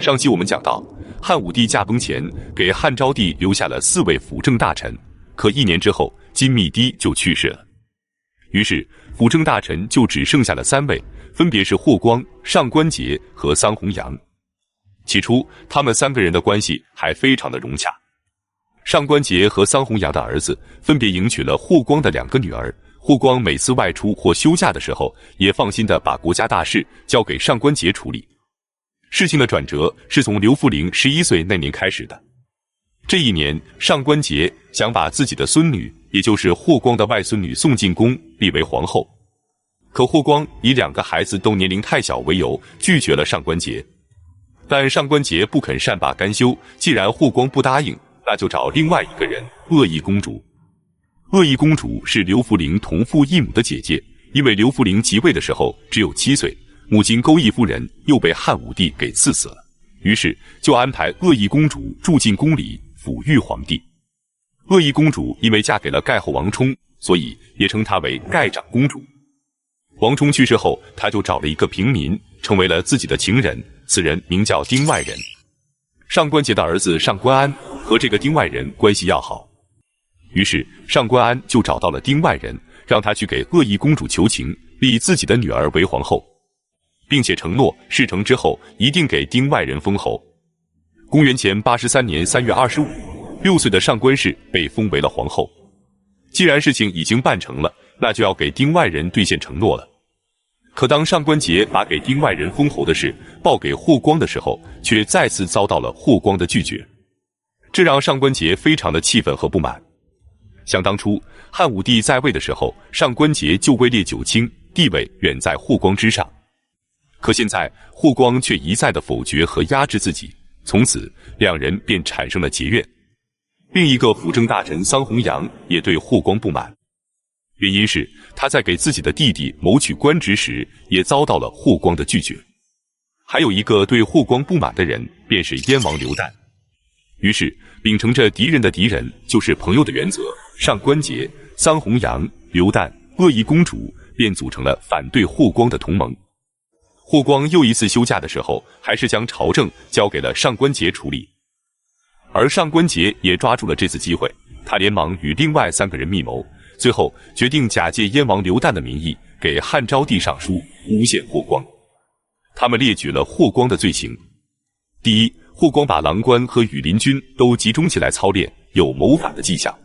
上期我们讲到，汉武帝驾崩前给汉昭帝留下了4位辅政大臣，可1年之后，金密帝就去世了。于是辅政大臣就只剩下了3位，分别是霍光、上官桀和桑弘羊。起初他们3个人的关系还非常的融洽。上官桀和桑弘羊的儿子分别迎娶了霍光的2个女儿，霍光每次外出或休假的时候，也放心地把国家大事交给上官桀处理。事情的转折是从刘弗陵11岁那年开始的。这一年，上官桀想把自己的孙女，也就是霍光的外孙女宋进宫立为皇后，可霍光以2个孩子都年龄太小为由，拒绝了上官桀。但上官桀不肯善罢甘休，既然霍光不答应，那就找另外一个人，鄂邑公主。鄂邑公主是刘弗陵同父异母的姐姐，因为刘弗陵即位的时候只有7岁，母亲钩弋夫人又被汉武帝给赐死了，于是就安排鄂邑公主住进宫里抚育皇帝。鄂邑公主因为嫁给了盖后王充，所以也称她为盖长公主。王充去世后，她就找了一个平民，成为了自己的情人，此人名叫丁外人。上官桀的儿子上官安和这个丁外人关系要好，于是上官安就找到了丁外人，让他去给鄂邑公主求情，立自己的女儿为皇后，并且承诺事成之后一定给丁外人封侯。公元前83年3月25日，6岁的上官氏被封为了皇后。既然事情已经办成了，那就要给丁外人兑现承诺了。可当上官桀把给丁外人封侯的事报给霍光的时候，却再次遭到了霍光的拒绝，这让上官桀非常的气愤和不满。想当初汉武帝在位的时候，上官桀就位列9卿，地位远在霍光之上。可现在霍光却一再的否决和压制自己，从此2人便产生了结怨。另一个辅政大臣桑弘羊也对霍光不满，原因是他在给自己的弟弟谋取官职时，也遭到了霍光的拒绝。还有一个对霍光不满的人，便是燕王刘旦。于是秉承着敌人的敌人就是朋友的原则，上官桀、桑弘羊、刘旦、鄂邑公主便组成了反对霍光的同盟。霍光又一次休假的时候，还是将朝政交给了上官桀处理。而上官桀也抓住了这次机会，他连忙与另外3个人密谋，最后决定假借燕王刘旦的名义，给汉昭帝上书诬陷霍光。他们列举了霍光的罪行。第一，霍光把郎官和羽林军都集中起来操练，有谋反的迹象。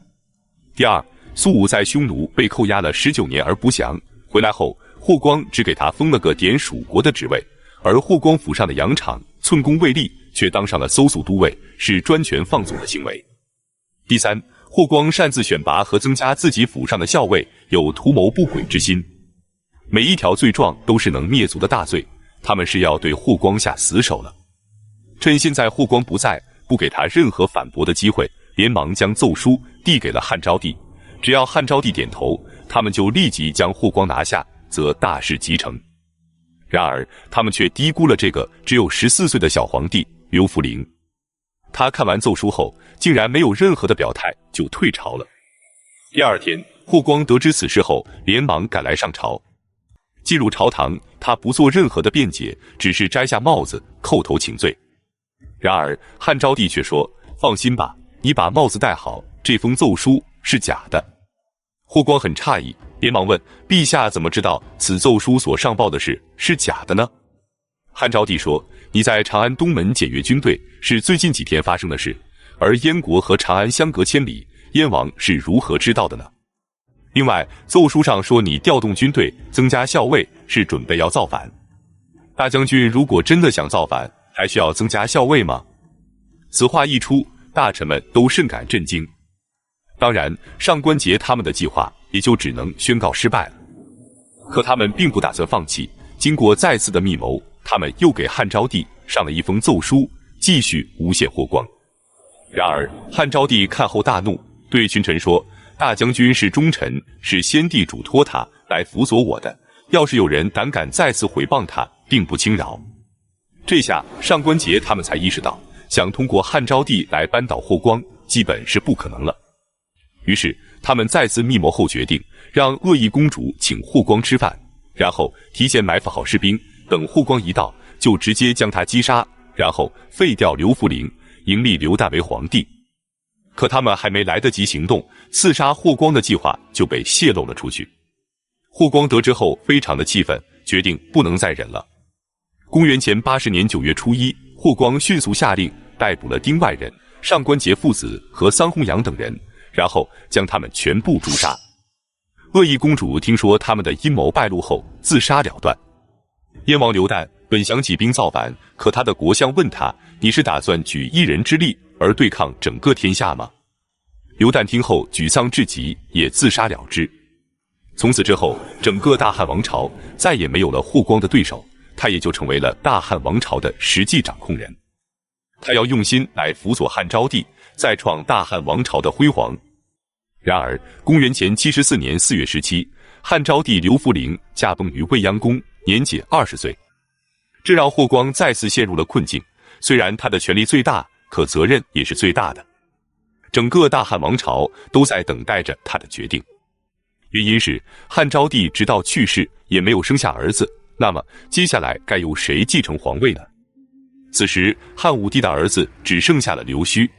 第二，苏武在匈奴被扣押了19年而不降，回来后霍光只给他封了个点属国的职位，而霍光府上的羊场寸功未立，却当上了搜索都尉，是专权放纵的行为。第三，霍光擅自选拔和增加自己府上的校尉，有图谋不轨之心。每一条罪状都是能灭族的大罪，他们是要对霍光下死手了。趁现在霍光不在，不给他任何反驳的机会，连忙将奏书递给了汉昭帝。只要汉昭帝点头，他们就立即将霍光拿下，则大事即成。然而他们却低估了这个只有14岁的小皇帝刘弗陵。他看完奏书后，竟然没有任何的表态，就退朝了。第2天，霍光得知此事后，连忙赶来上朝。进入朝堂，他不做任何的辩解，只是摘下帽子叩头请罪。然而汉昭帝却说：“放心吧，你把帽子戴好，这封奏书是假的。”霍光很诧异，连忙问：“陛下怎么知道此奏书所上报的事是假的呢？”汉昭帝说：“你在长安东门检阅军队是最近几天发生的事，而燕国和长安相隔千里，燕王是如何知道的呢？另外，奏书上说你调动军队增加校尉，是准备要造反。大将军如果真的想造反，还需要增加校尉吗？”此话一出，大臣们都甚感震惊。当然，上官桀他们的计划也就只能宣告失败了。可他们并不打算放弃，经过再次的密谋，他们又给汉昭帝上了一封奏书，继续诬陷霍光。然而汉昭帝看后大怒，对群臣说：“大将军是忠臣，是先帝嘱托他来辅佐我的，要是有人胆敢再次毁谤他，定不轻饶。”这下上官桀他们才意识到，想通过汉昭帝来扳倒霍光，基本是不可能了。于是他们再次密谋后决定，让鄂邑公主请霍光吃饭，然后提前埋伏好士兵，等霍光一到，就直接将他击杀，然后废掉刘弗陵，迎立刘旦为皇帝。可他们还没来得及行动，刺杀霍光的计划就被泄露了出去。霍光得知后非常的气愤，决定不能再忍了。公元前80年9月初1，霍光迅速下令逮捕了丁外人、上官桀父子和桑弘羊等人，然后将他们全部诛杀。恶意公主听说他们的阴谋败露后，自杀了断。燕王刘旦本想起兵造反，可他的国相问他：“你是打算举一人之力而对抗整个天下吗？”刘旦听后沮丧至极，也自杀了之。从此之后，整个大汉王朝再也没有了霍光的对手，他也就成为了大汉王朝的实际掌控人。他要用心来辅佐汉昭帝，再创大汉王朝的辉煌。然而，公元前74年4月17，汉昭帝刘弗陵驾崩于未央宫，年仅20岁。这让霍光再次陷入了困境。虽然他的权力最大，可责任也是最大的。整个大汉王朝都在等待着他的决定。原因是汉昭帝直到去世也没有生下儿子，那么接下来该由谁继承皇位呢？此时汉武帝的儿子只剩下了刘胥。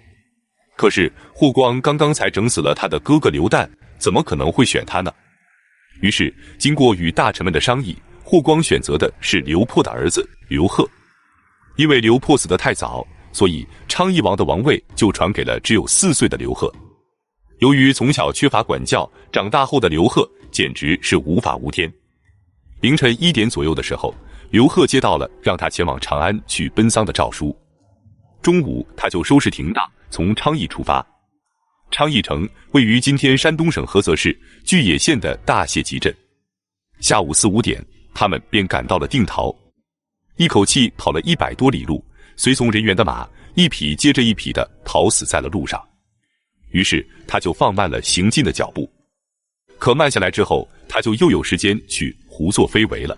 可是霍光刚刚才整死了他的哥哥刘旦，怎么可能会选他呢？于是经过与大臣们的商议，霍光选择的是刘破的儿子刘贺。因为刘破死得太早，所以昌邑王的王位就传给了只有4岁的刘贺。由于从小缺乏管教，长大后的刘贺简直是无法无天。凌晨1点左右的时候，刘贺接到了让他前往长安去奔丧的诏书。中午他就收拾停当，从昌邑出发。昌邑城位于今天山东省菏泽市巨野县的大谢集镇。下午4、5点，他们便赶到了定陶，一口气跑了100多里路，随从人员的马一匹接着一匹的逃死在了路上。于是他就放慢了行进的脚步。可慢下来之后，他就又有时间去胡作非为了。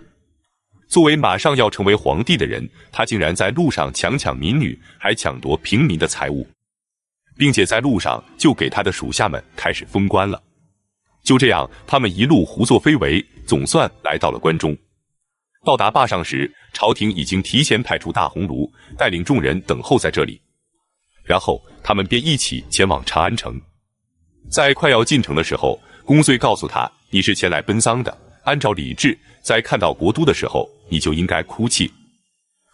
作为马上要成为皇帝的人，他竟然在路上强抢民女，还抢夺平民的财物，并且在路上就给他的属下们开始封官了。就这样，他们一路胡作非为，总算来到了关中。到达坝上时，朝廷已经提前派出大红炉，带领众人等候在这里。然后他们便一起前往长安城。在快要进城的时候，公遂告诉他：“你是前来奔丧的，按照礼制，在看到国都的时候，你就应该哭泣。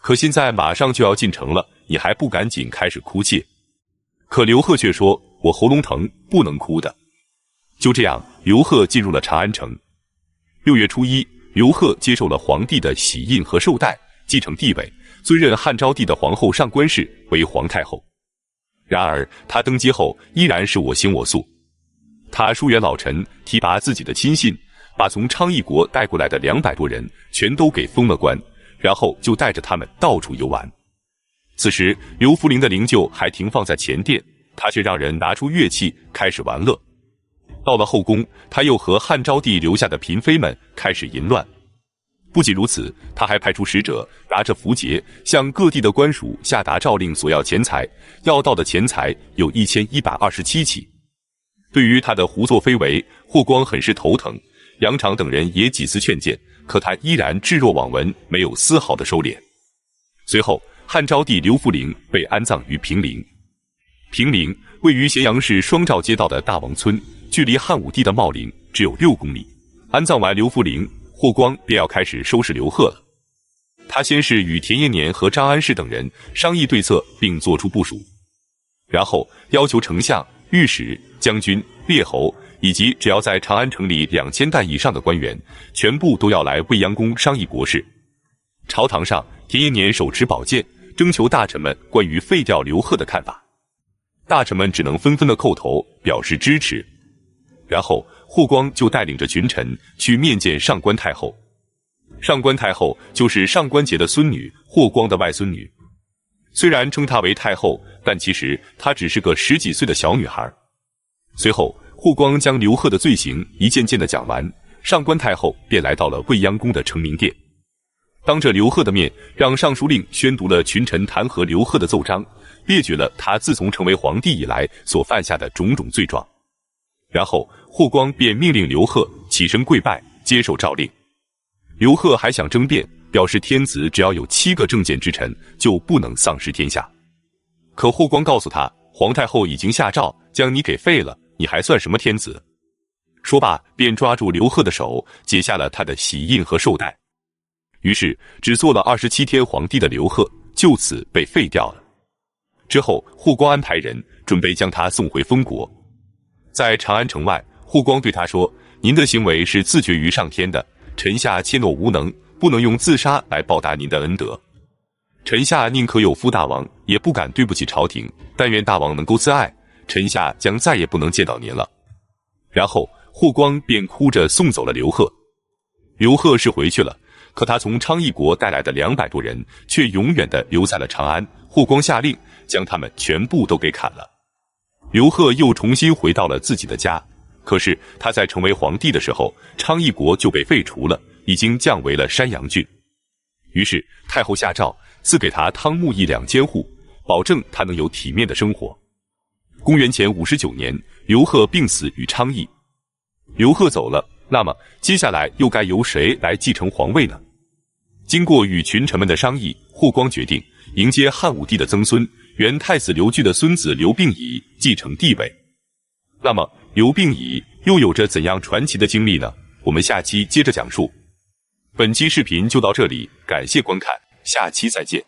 可现在马上就要进城了，你还不赶紧开始哭泣？”可刘贺却说：“我喉咙疼，不能哭的。”就这样，刘贺进入了长安城。6月初1，刘贺接受了皇帝的玺印和绶带，继承帝位，尊任汉昭帝的皇后上官氏为皇太后。然而他登基后依然是我行我素。他疏远老臣，提拔自己的亲信，把从昌邑国带过来的200多人全都给封了官，然后就带着他们到处游玩。此时刘弗陵的灵柩还停放在前殿，他却让人拿出乐器开始玩乐。到了后宫，他又和汉昭帝留下的嫔妃们开始淫乱。不仅如此，他还派出使者拿着符节向各地的官署下达诏令，索要钱财，要到的钱财有1127起。对于他的胡作非为，霍光很是头疼，杨常等人也几次劝谏，可他依然置若罔闻，没有丝毫的收敛。随后汉昭帝刘弗陵被安葬于平陵。平陵位于咸阳市双赵街道的大王村，距离汉武帝的茂陵只有6公里。安葬完刘弗陵，霍光便要开始收拾刘贺了。他先是与田延年和张安世等人商议对策，并做出部署，然后要求丞相、御史、将军、列侯以及只要在长安城里2000担以上的官员，全部都要来未央宫商议国事。朝堂上，田延年手持宝剑，征求大臣们关于废掉刘贺的看法。大臣们只能纷纷的叩头表示支持。然后霍光就带领着群臣去面见上官太后。上官太后就是上官桀的孙女，霍光的外孙女。虽然称她为太后，但其实她只是个10几岁的小女孩。随后霍光将刘贺的罪行一件件的讲完，上官太后便来到了未央宫的承明殿，当着刘贺的面让尚书令宣读了群臣弹劾刘贺的奏章，列举了他自从成为皇帝以来所犯下的种种罪状。然后霍光便命令刘贺起身跪拜，接受诏令。刘贺还想争辩，表示天子只要有7个正谏之臣，就不能丧失天下。可霍光告诉他，皇太后已经下诏将你给废了，你还算什么天子？说罢，便抓住刘贺的手，解下了他的玺印和绶带。于是，只做了27天皇帝的刘贺就此被废掉了。之后，霍光安排人准备将他送回封国。在长安城外，霍光对他说：“您的行为是自绝于上天的，臣下怯懦无能，不能用自杀来报答您的恩德。臣下宁可有负大王，也不敢对不起朝廷。但愿大王能够自爱，臣下将再也不能见到您了。”然后，霍光便哭着送走了刘贺。刘贺是回去了，可他从昌邑国带来的200多人却永远地留在了长安。霍光下令将他们全部都给砍了。刘贺又重新回到了自己的家，可是他在成为皇帝的时候，昌邑国就被废除了，已经降为了山阳郡。于是太后下诏赐给他汤沐邑2监护，保证他能有体面的生活。公元前59年，刘贺病死于昌邑。刘贺走了，那么接下来又该由谁来继承皇位呢？经过与群臣们的商议，霍光决定迎接汉武帝的曾孙元太子刘据的孙子刘病已继承帝位。那么刘病已又有着怎样传奇的经历呢？我们下期接着讲述。本期视频就到这里，感谢观看，下期再见。